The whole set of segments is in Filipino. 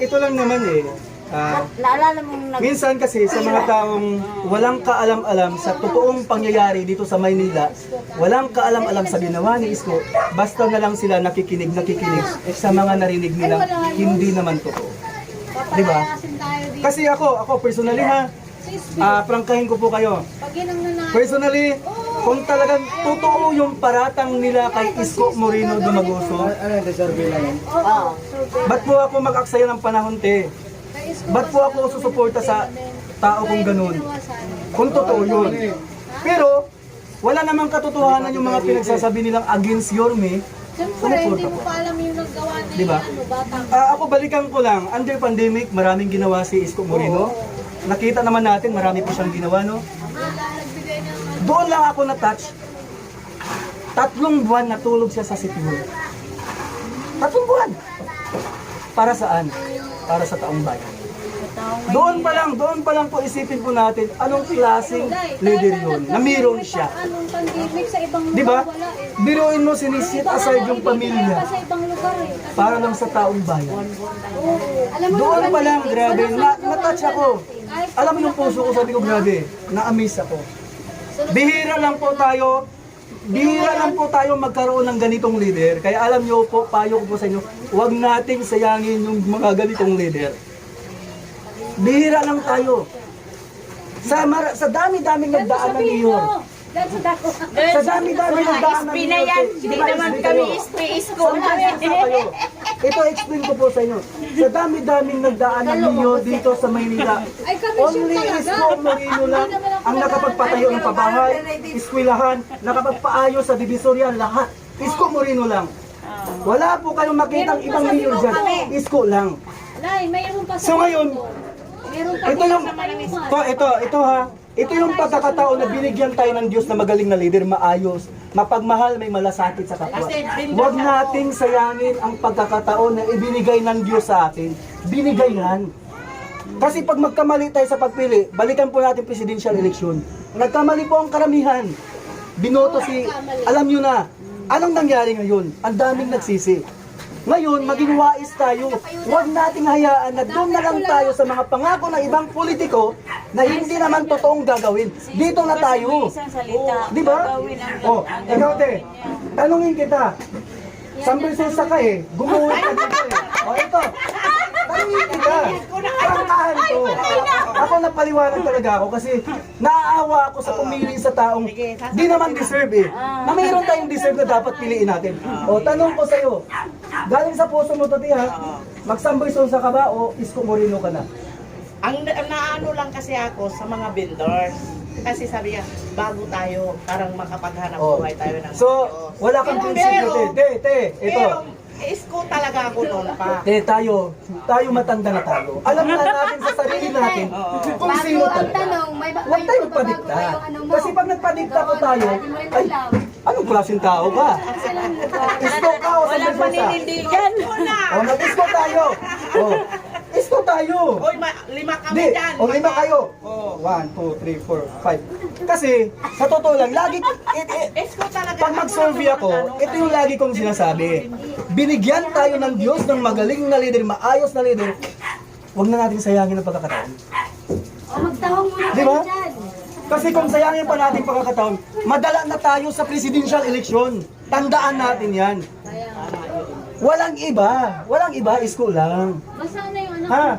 ito lang naman eh. Naalala mong Minsan kasi sa mga taong walang kaalam-alam sa totoong pangyayari dito sa Maynila, walang kaalam-alam sa ginawa ni Isko, basta na lang sila nakikinig sa mga narinig nila, hindi naman totoo. Di ba? Kasi ako personally ha, prangkahin ko po kayo. Personally, kung talagang totoo yung paratang nila kay Isko Moreno Dumaguso, ba't po ako mag-aksaya ng panahon, te? Ba't po ako susuporta sa tao kung ganun? Kung totoo yun. Pero, wala namang katotohanan yung mga pinagsasabi nilang against Yorme. Siyempre, hindi mo pa alam yung naggawa ni Diba? Batang. Ako balikan ko lang, under pandemic, maraming ginawa si Isko Moreno. Nakita naman natin, marami po siyang ginawa, no? Nagbigay ng Doon lang ako na-touch. 3 buwan natulog siya sa City Hall. 3 buwan! Para saan? Para sa taong bayan. Doon pa lang po isipin po natin anong klaseng leader yun, na mayroon siya. Anong pandemic sa ibang lugar Di ba? wala eh. Biruin mo, sinisit aside yung pamilya Sa ibang lugar eh. para lang sa taong bayan. Alam mo Doon naman, pa lang, grabe, na-touch ako. Alam mo yung puso ko, sabi ko, grabe, na-amaze ako. Bihira lang po tayo magkaroon ng ganitong leader. Kaya alam nyo po, payo ko po sa inyo, huwag nating sayangin yung mga ganitong leader. Bihira lang tayo. Sa dami-daming nagdaan ng mayor. Sa dami-daming nagdaan ng mayor. Hindi naman kami isko. Ito, explain ko po sa inyo. Sa dami-daming nagdaan ng mayor dito sa Maynila, Ay, kami only Isko Moreno lang ang nakapagpatayo ng pabahay, eskwelahan, nakapagpaayos sa divisorya, lahat. Isko Moreno lang. Wala po kayong makitang ibang mayor dyan. Isko lang. Nay, mayroon pa sa So ngayon, Meron pa ito yung, ito ha, ito yung pagkakataon na binigyan tayo ng Diyos na magaling na leader, maayos, mapagmahal, may malasakit sa kapwa. Huwag nating sayangin ang pagkakataon na ibinigay ng Diyos sa atin. Binigay yan. Kasi pag magkamali tayo sa pagpili, balikan po natin presidential election. Nagkamali po ang karamihan. Binoto alam nyo na, anong nangyari ngayon? Ang daming nagsisi. Ngayon, maging wais tayo. Huwag nating hayaan na doon na lang tayo sa mga pangako ng ibang politiko na hindi naman totoong gagawin. Dito na tayo. Di ba? Ikaw te, tanungin kita. Sambilsusa ka eh. Gumuhit ka dito eh. Ito. Tanungin kita. Prangkahan to. Ako napaliwanag talaga ako kasi naaawa ako sa pumili sa taong di naman deserve eh. Na mayroon tayong deserve na dapat piliin natin. Tanong ko sa'yo. Galing sa puso mo to, ha? Magsamboy-sunsa ka ba o Isko Moreno ka na? Ang naano lang kasi ako sa mga vendors. Kasi sabi niya, bago tayo, parang makapaghanap buhay tayo ng So, wala kang prinsipyo, te, ito. Pero, Isko talaga ako noon pa. Tayo matanda na tayo. Alam na natin sa sarili natin kung sino talaga. Huwag tayo magpadikta. Kasi pag nagpadikta ko tayo, ay, anong klaseng tao ka? Isko ka o sa Walang paninindigan. Mag-isko tayo. Isko tayo. Oy, 5 kami dyan. 5 kayo. 1, 2, 3, 4, 5. Kasi, sa totoo lang, Isko talaga. pag mag-survey ako, ito yung lagi kong sinasabi. Binigyan tayo ng Diyos ng magaling na leader, maayos na leader. Huwag na natin sayangin ang pagkakataon. Magtawang muna Di ba? kayo dyan. Kasi kung sayangin pa natin pagkakataon, madala na tayo sa presidential election. Tandaan natin yan. Walang iba, Isko lang. Basta na yung Ha?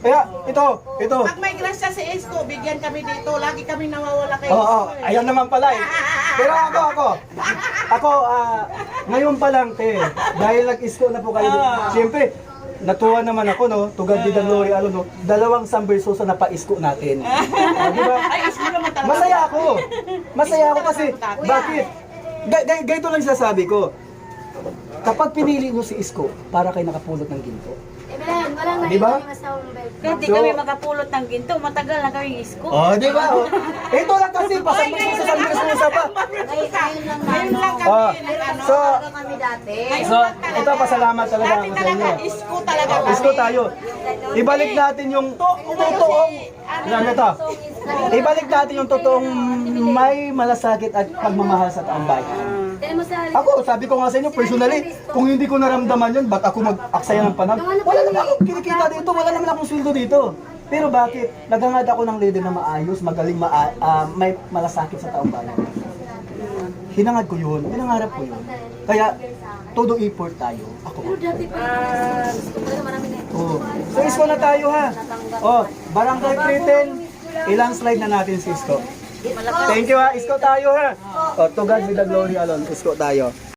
Kaya, ito. Pag may grasya si Isko, bigyan kami dito. Lagi kami nawawala kay Isko. Oo, ayan naman pala eh. Pero ako, ngayon pa lang, te, dahil nag-Isko na po kayo. Siyempre, natuwa naman ako, no? To God be the glory, no? 2 Sambersusa na pa-Isko natin. Di ba? Ay, Isko naman talaga. Masaya ako kasi, bakit? Ganito lang sasabi ko. Kapag pinili nyo si Isko, para kayo nakapulot ng ginto. Walang Di ba? Kahit di kami makapulot ng ginto, matagal na kami isko. Di ba? Ito lang kasi, pasambay sa Sambersusa pa. Ngayon lang kami. Kami dati. So, ito pasalamat talaga Dati ako sa inyo. talaga, Isko talaga kami. Isko tayo. Ibalik natin yung totoong, ibalik natin yung totoong may malasakit at pagmamahal sa taong bayan. Tinan mo sa Ako, sabi ko nga sa inyo, personally, kung hindi ko naramdaman yun, ba't ako mag-aksaya ng panahon? Wala naman akong kinikita dito, wala naman akong sweldo dito. Pero bakit? Naghangad ako ng leader na maayos, magaling, may malasakit sa taong bayan. Hinangad ko yun, pinangarap ko yun. Kaya, todo effort tayo. Ako. Pero dati pa gusto ko marami na. Oh. So, isko na tayo ha. Oh, Barangay Triten, ilang slide na natin si Isko. Thank you ha, isko tayo ha. Oh, to God be the glory alone, isko tayo.